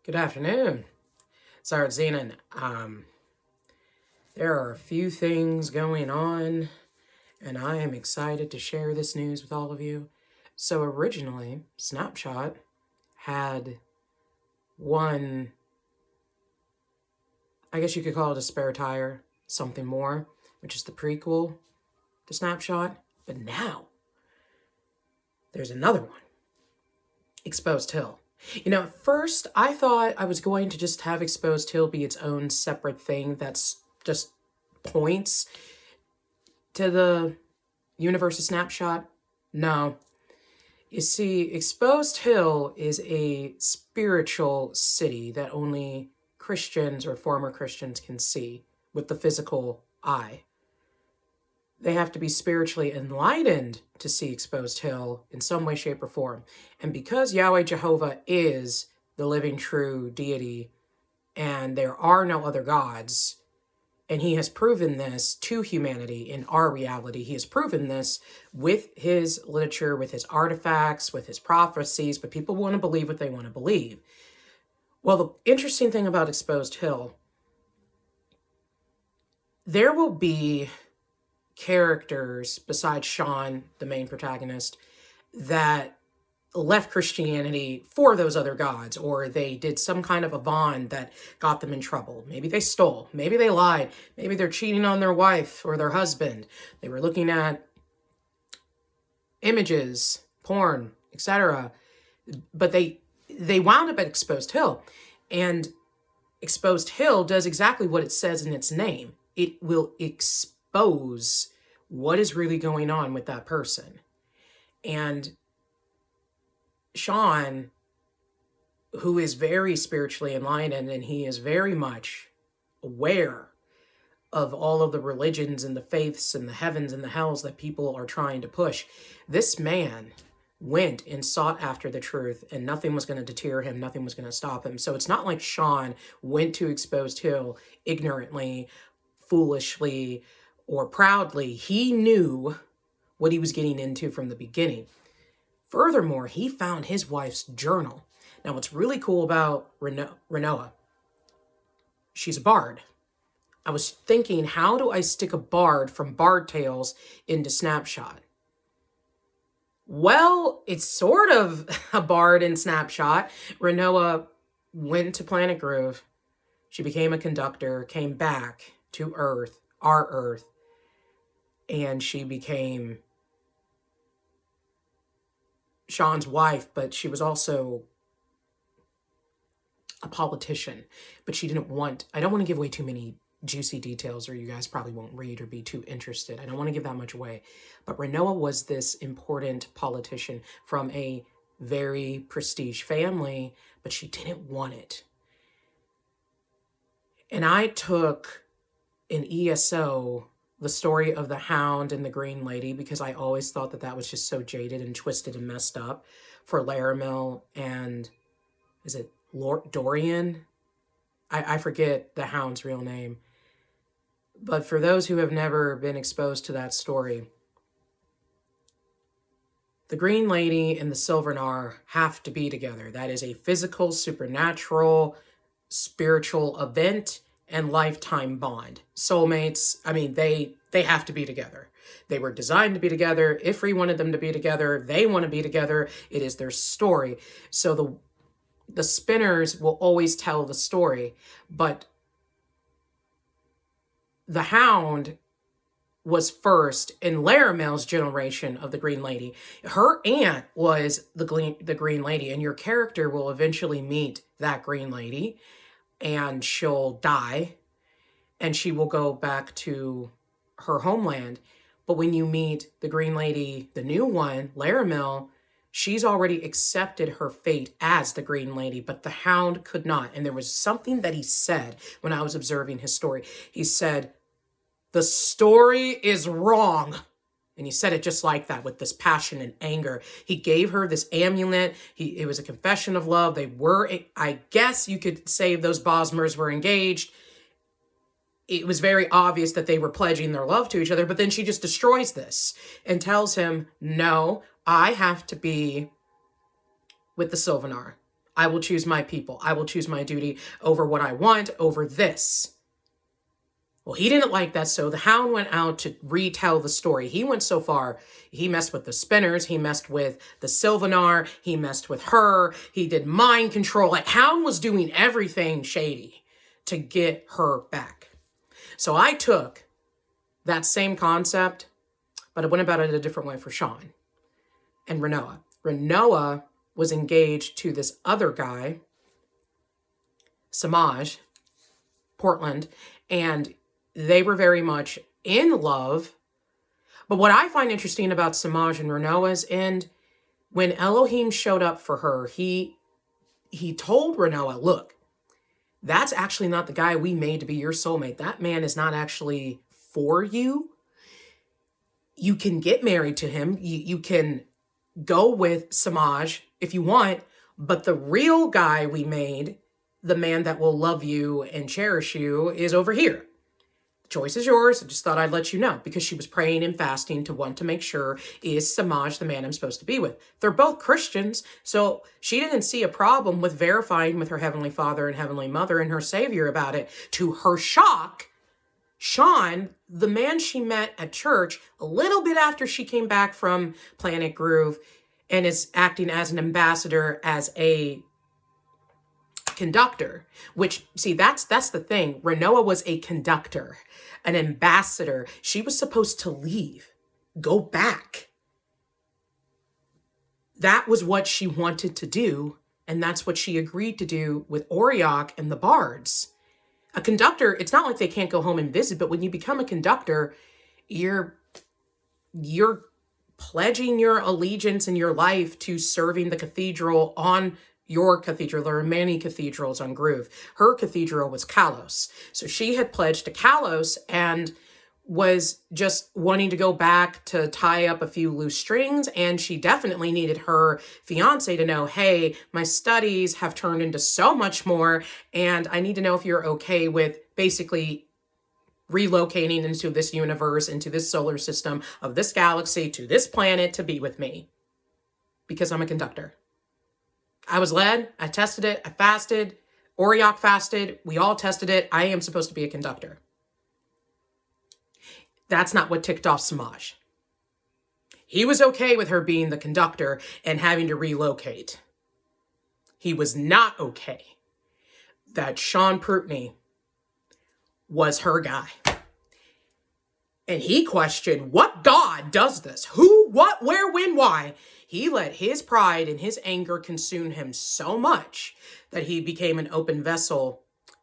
Good afternoon. It's Artzenin. There are a few things going on, and I am excited to share this news with all of you. So originally, Snapshot had one, I guess you could call it a spare tire, something more, which is the prequel to Snapshot. But now, there's another one, Exposed Hill. You know, at first I thought I was going to just have Exposed Hill be its own separate thing that's just points to the universe of Snapshot. No. You see, Exposed Hill is a spiritual city that only Christians or former Christians can see with the physical eye. They have to be spiritually enlightened to see Exposed Hill in some way, shape, or form. And because Yahweh Jehovah is the living, true deity, and there are no other gods, and he has proven this to humanity in our reality. He has proven this with his literature, with his artifacts, with his prophecies, but people want to believe what they want to believe. Well, the interesting thing about Exposed Hill, there will be characters besides Shawn, the main protagonist, that left Christianity for those other gods, or they did some kind of a bond that got them in trouble. Maybe they stole, maybe they lied, maybe they're cheating on their wife or their husband. They were looking at images, porn, etc. But they wound up at Exposed Hill. And Exposed Hill does exactly what it says in its name. It will expose what is really going on with that person. And Shawn, who is very spiritually enlightened, and he is very much aware of all of the religions and the faiths and the heavens and the hells that people are trying to push. This man went and sought after the truth, and nothing was going to deter him, nothing was going to stop him. So it's not like Shawn went to Exposed Hill ignorantly, foolishly, or proudly. He knew what he was getting into from the beginning. Furthermore, he found his wife's journal. Now, what's really cool about Ríona, she's a bard. I was thinking, how do I stick a bard from Bard Tales into Snapshot? Well, it's sort of a bard in Snapshot. Ríona went to Planet Grove. She became a conductor, came back to Earth, our Earth, and she became Shawn's wife, but she was also a politician. But she didn't want, I don't want to give away too many juicy details, or you guys probably won't read or be too interested. I don't want to give that much away. But Ríona was this important politician from a very prestige family, but she didn't want it. And I took an ESO, the story of the Hound and the Green Lady, because I always thought that that was just so jaded and twisted and messed up, for Laramil and, is it Dorian? I forget the Hound's real name. But for those who have never been exposed to that story, the Green Lady and the Silvernar have to be together. That is a physical, supernatural, spiritual event and lifetime bond. Soulmates, I mean, they have to be together. They were designed to be together. Ifri wanted them to be together. They want to be together. It is their story. So the spinners will always tell the story, but the Hound was first in Laramil's generation of the Green Lady. Her aunt was the Green Lady, and your character will eventually meet that Green Lady, and she'll die, and she will go back to her homeland. But when you meet the Green Lady, the new one, Laramil, she's already accepted her fate as the Green Lady, but the Hound could not. And there was something that he said when I was observing his story. He said, "The story is wrong." And he said it just like that, with this passion and anger. He gave her this amulet. It was a confession of love. They were, I guess you could say those Bosmers were engaged. It was very obvious that they were pledging their love to each other, but then she just destroys this and tells him, no, I have to be with the Silvernar. I will choose my people. I will choose my duty over what I want, over this. Well, he didn't like that, so the Hound went out to retell the story. He went so far, he messed with the Spinners, he messed with the Sylvanar, he messed with her, he did mind control. Like, Hound was doing everything shady to get her back. So I took that same concept, but I went about it a different way for Shawn and Ríona. Ríona was engaged to this other guy, Samaj, Portland, and they were very much in love. But what I find interesting about Samaj and Ríona's end, when Elohim showed up for her, he told Ríona, look, that's actually not the guy we made to be your soulmate. That man is not actually for you. You can get married to him. You can go with Samaj if you want, but the real guy we made, the man that will love you and cherish you, is over here. The choice is yours. I just thought I'd let you know, because she was praying and fasting to want to make sure, is Samaj the man I'm supposed to be with? They're both Christians, so she didn't see a problem with verifying with her Heavenly Father and Heavenly Mother and her Savior about it. To her shock, Shawn, the man she met at church a little bit after she came back from Planet Groove and is acting as an ambassador, as a conductor, which, see, that's the thing. Ríona was a conductor, an ambassador. She was supposed to leave, go back. That was what she wanted to do, and that's what she agreed to do with Auriok and the Bards. A conductor, it's not like they can't go home and visit, but when you become a conductor, you're pledging your allegiance and your life to serving the cathedral on your cathedral. There are many cathedrals on Groove. Her cathedral was Kalos. So she had pledged to Kalos and was just wanting to go back to tie up a few loose strings. And she definitely needed her fiance to know, hey, my studies have turned into so much more, and I need to know if you're okay with basically relocating into this universe, into this solar system of this galaxy, to this planet, to be with me, because I'm a conductor. I was led, I tested it, I fasted, Auriok fasted, we all tested it. I am supposed to be a conductor. That's not what ticked off Samaj. He was okay with her being the conductor and having to relocate. He was not okay that Shawn Prunity was her guy. And he questioned, what God does this? Who, what, where, when, why? He let his pride and his anger consume him so much that he became an open vessel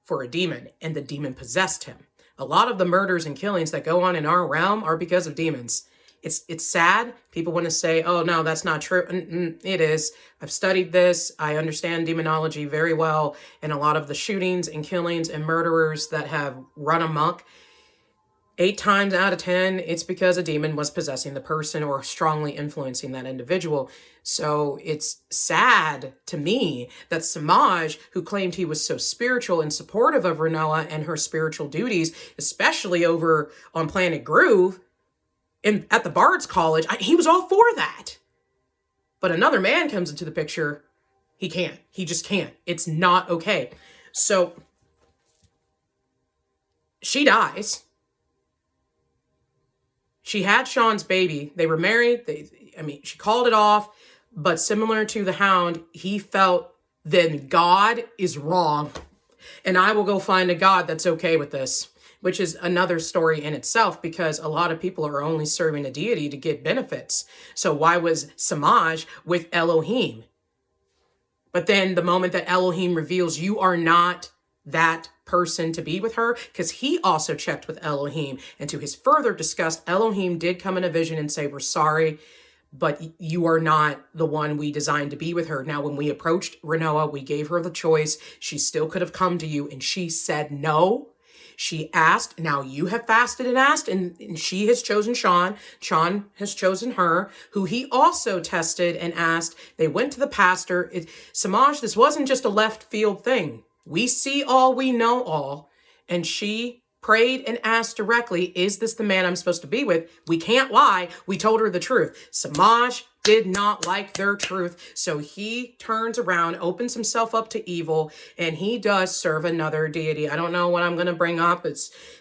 for a demon, and the demon possessed him. A lot of the murders and killings that go on in our realm are because of demons. It's sad. People want to say, oh, no, that's not true. It is. I've studied this. I understand demonology very well. And a lot of the shootings and killings and murderers that have run amok, 8 times out of 10, it's because a demon was possessing the person or strongly influencing that individual. So it's sad to me that Samaj, who claimed he was so spiritual and supportive of Ríona and her spiritual duties, especially over on Planet Groove and at the Bards College, he was all for that. But another man comes into the picture, he can't. He just can't. It's not okay. So she dies. She had Shawn's baby. They were married. She called it off. But similar to the Hound, he felt, then God is wrong. And I will go find a God that's okay with this, which is another story in itself, because a lot of people are only serving a deity to get benefits. So why was Samaj with Elohim? But then the moment that Elohim reveals you are not that person to be with her, because he also checked with Elohim, and to his further disgust, Elohim did come in a vision and say, we're sorry, but you are not the one we designed to be with her. Now, when we approached Ríona, we gave her the choice. She still could have come to you, and she said no. She asked, now you have fasted and asked, and she has chosen Shawn. Shawn has chosen her, who he also tested and asked. They went to the pastor. Samaj, this wasn't just a left field thing. We see all, we know all. And she prayed and asked directly, is this the man I'm supposed to be with? We can't lie. We told her the truth. Samaj did not like their truth. So he turns around, opens himself up to evil, and he does serve another deity. I don't know what I'm going to bring up.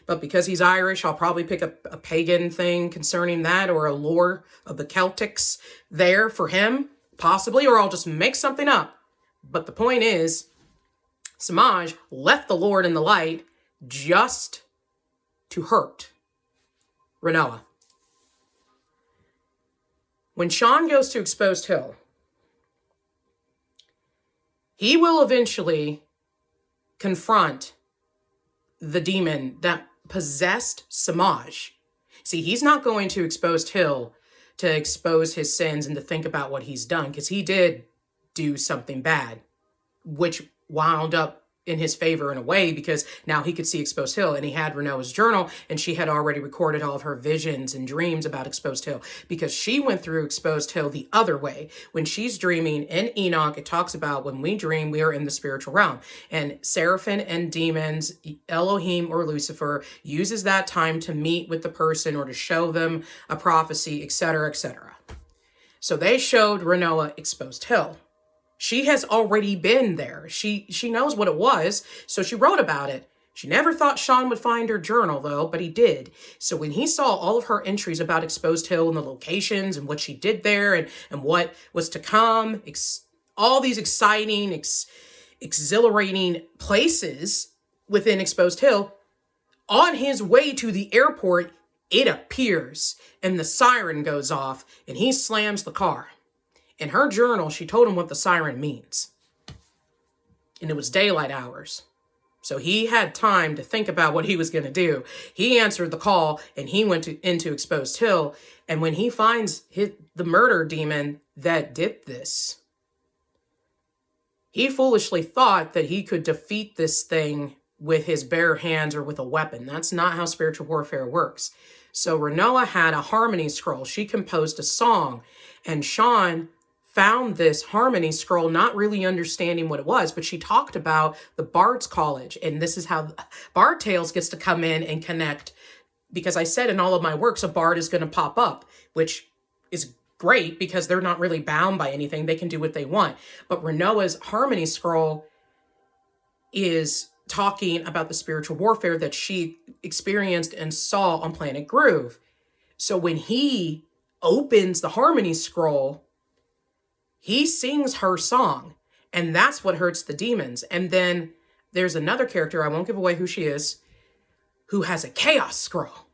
But because he's Irish, I'll probably pick up a pagan thing concerning that, or a lore of the Celtics there for him, possibly, or I'll just make something up. But the point is, Samaj left the Lord in the light just to hurt Ríona. When Shawn goes to Exposed Hill, he will eventually confront the demon that possessed Samaj. See, he's not going to Exposed Hill to expose his sins and to think about what he's done, because he did do something bad, which wound up in his favor in a way, because now he could see Exposed Hill, and he had Ríona's journal, and she had already recorded all of her visions and dreams about Exposed Hill, because she went through Exposed Hill the other way. When she's dreaming in Enoch, it talks about when we dream, we are in the spiritual realm, and seraphim and demons, Elohim or Lucifer, uses that time to meet with the person or to show them a prophecy, etc., etc. So they showed Ríona Exposed Hill. She has already been there. She knows what it was, so she wrote about it. She never thought Shawn would find her journal, though, but he did. So when he saw all of her entries about Exposed Hill and the locations and what she did there and what was to come, all these exciting, exhilarating places within Exposed Hill, on his way to the airport, it appears, and the siren goes off, and he slams the car. In her journal, she told him what the siren means. And it was daylight hours. So he had time to think about what he was going to do. He answered the call, and he went into Exposed Hill. And when he finds the murder demon that did this, he foolishly thought that he could defeat this thing with his bare hands or with a weapon. That's not how spiritual warfare works. So Ríona had a harmony scroll. She composed a song, and Shawn found this harmony scroll, not really understanding what it was, but she talked about the Bard's College, and this is how Bard Tales gets to come in and connect, because I said in all of my works, a bard is going to pop up, which is great because they're not really bound by anything. They can do what they want. But Ríona's harmony scroll is talking about the spiritual warfare that she experienced and saw on Planet Groove. So when he opens the harmony scroll, he sings her song, and that's what hurts the demons. And then there's another character, I won't give away who she is, who has a chaos scroll.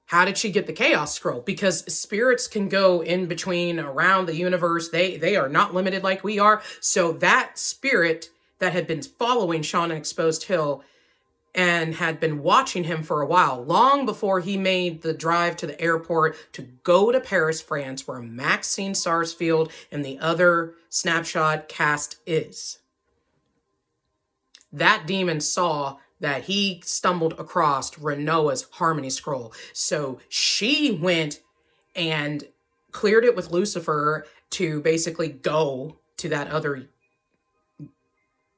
How did she get the chaos scroll? Because spirits can go in between, around the universe. They are not limited like we are. So that spirit that had been following Shawn in Exposed Hill and had been watching him for a while, long before he made the drive to the airport to go to Paris, France, where Maxine Sarsfield and the other Snapshot cast is. That demon saw that he stumbled across Ríona's harmony scroll. So she went and cleared it with Lucifer to basically go to that other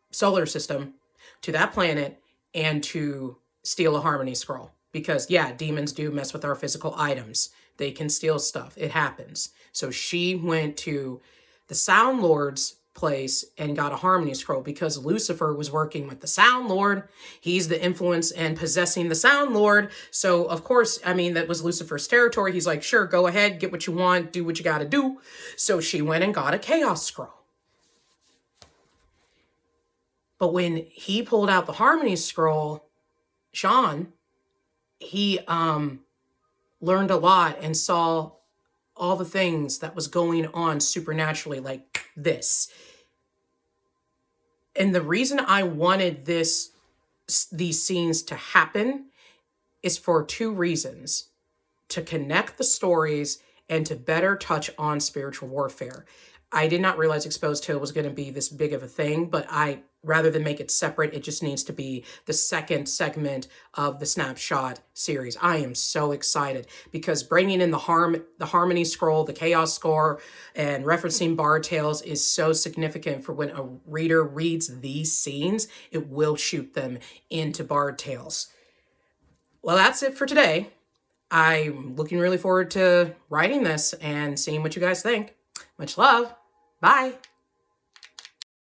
solar system, to that planet, and to steal a harmony scroll. Because, yeah, demons do mess with our physical items. They can steal stuff. It happens. So she went to the Sound Lord's place and got a harmony scroll because Lucifer was working with the Sound Lord. He's the influence and possessing the Sound Lord. So, of course, I mean, that was Lucifer's territory. He's like, sure, go ahead, get what you want, do what you got to do. So she went and got a chaos scroll. But when he pulled out the harmony scroll, Shawn, he learned a lot and saw all the things that was going on supernaturally like this. And the reason I wanted these scenes to happen is for two reasons: to connect the stories and to better touch on spiritual warfare. I did not realize Exposed Hill was going to be this big of a thing, but rather than make it separate, it just needs to be the second segment of the Snapshot series. I am so excited because bringing in the harmony scroll, the chaos score, and referencing Bard Tales is so significant for when a reader reads these scenes, it will shoot them into Bard Tales. Well, that's it for today. I'm looking really forward to writing this and seeing what you guys think. Much love. Bye.